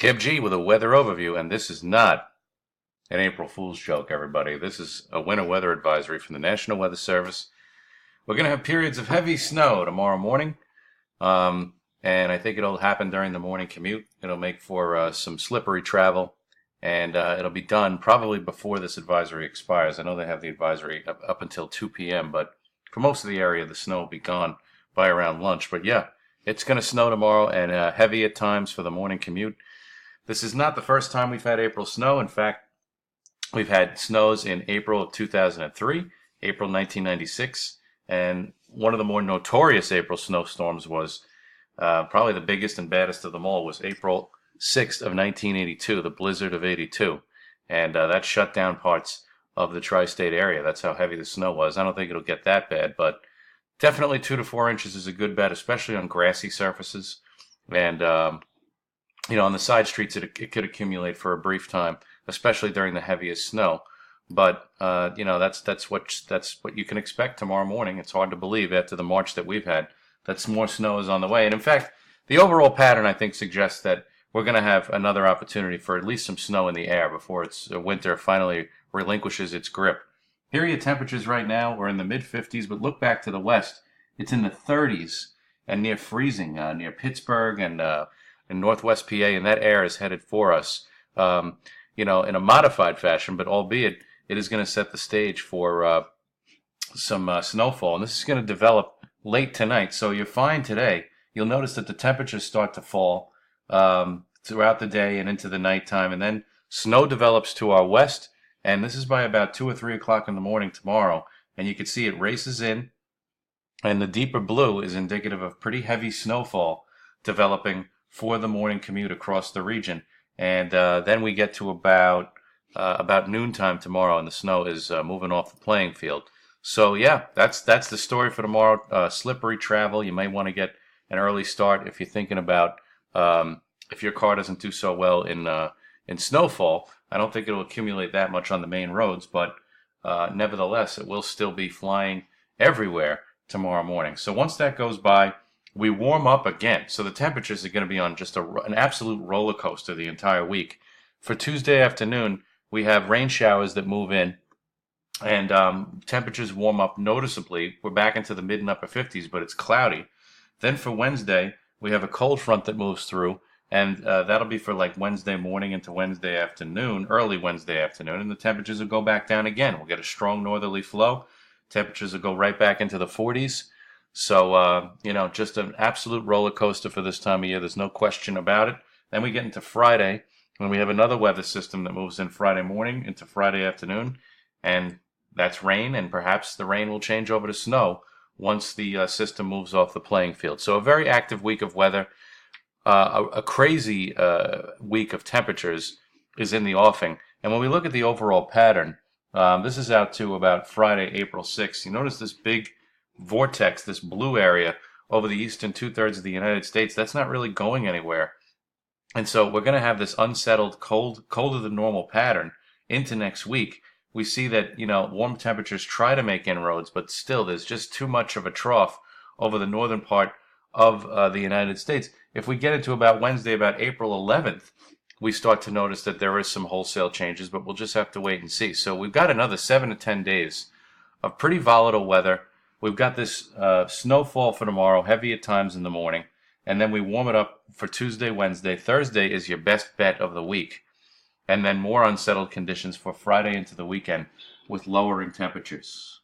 Kib G with a weather overview, and this is not an April Fool's joke, everybody. This is a winter weather advisory from the National Weather Service. We're going to have periods of heavy snow tomorrow morning, and I think it'll happen during the morning commute. It'll make for some slippery travel, and it'll be done probably before this advisory expires. I know they have the advisory up until 2 p.m., but for most of the area, the snow will be gone by around lunch. But yeah, it's going to snow tomorrow, and heavy at times for the morning commute. This is not the first time we've had April snow. In fact, we've had snows in April of 2003, April 1996, and one of the more notorious April snowstorms was probably the biggest and baddest of them all was April 6th of 1982, the blizzard of 82. And that shut down parts of the tri-state area. That's how heavy the snow was. I don't think it'll get that bad, but definitely 2 to 4 inches is a good bet, especially on grassy surfaces. And on the side streets, it could accumulate for a brief time, especially during the heaviest snow. But that's what you can expect tomorrow morning. It's hard to believe after the March that we've had that more snow is on the way. And in fact, the overall pattern I think suggests that we're going to have another opportunity for at least some snow in the air before winter finally relinquishes its grip. Here are your temperatures right now. We're in the mid 50s, but look back to the west. It's in the 30s and near freezing, near Pittsburgh and in northwest PA, and that air is headed for us, in a modified fashion, but albeit it is going to set the stage for some snowfall. And this is going to develop late tonight. So you're fine today. You'll notice that the temperatures start to fall throughout the day and into the nighttime, and then snow develops to our west, and this is by about 2 or 3 o'clock in the morning tomorrow. And you can see it races in, and the deeper blue is indicative of pretty heavy snowfall developing for the morning commute across the region. And then we get to about noontime tomorrow, and the snow is moving off the playing field. So yeah, that's the story for tomorrow. Slippery travel. You may want to get an early start if you're thinking about if your car doesn't do so well in snowfall. I don't think it'll accumulate that much on the main roads, but nevertheless, it will still be flying everywhere tomorrow morning. So once that goes by, we warm up again. So the temperatures are going to be on just an absolute roller coaster the entire week. For Tuesday afternoon, we have rain showers that move in, and temperatures warm up noticeably. We're back into the mid and upper 50s, but it's cloudy. Then for Wednesday, we have a cold front that moves through, and that'll be for like Wednesday morning into Wednesday afternoon, early Wednesday afternoon, and the temperatures will go back down again. We'll get a strong northerly flow. Temperatures will go right back into the 40s. So, just an absolute roller coaster for this time of year. There's no question about it. Then we get into Friday, when we have another weather system that moves in Friday morning into Friday afternoon, and that's rain, and perhaps the rain will change over to snow once the system moves off the playing field. So a very active week of weather, a crazy week of temperatures is in the offing. And when we look at the overall pattern, this is out to about Friday, April 6th. You notice this big vortex, this blue area over the eastern 2/3 of the United States. That's not really going anywhere. And so we're going to have this unsettled, colder than normal pattern into next week. We see that, warm temperatures try to make inroads, but still there's just too much of a trough over the northern part of the United States. If we get into about Wednesday, about April 11th, we start to notice that there is some wholesale changes, but we'll just have to wait and see. So we've got another 7 to 10 days of pretty volatile weather. We've got this snowfall for tomorrow, heavy at times in the morning, and then we warm it up for Tuesday, Wednesday. Thursday is your best bet of the week, and then more unsettled conditions for Friday into the weekend with lowering temperatures.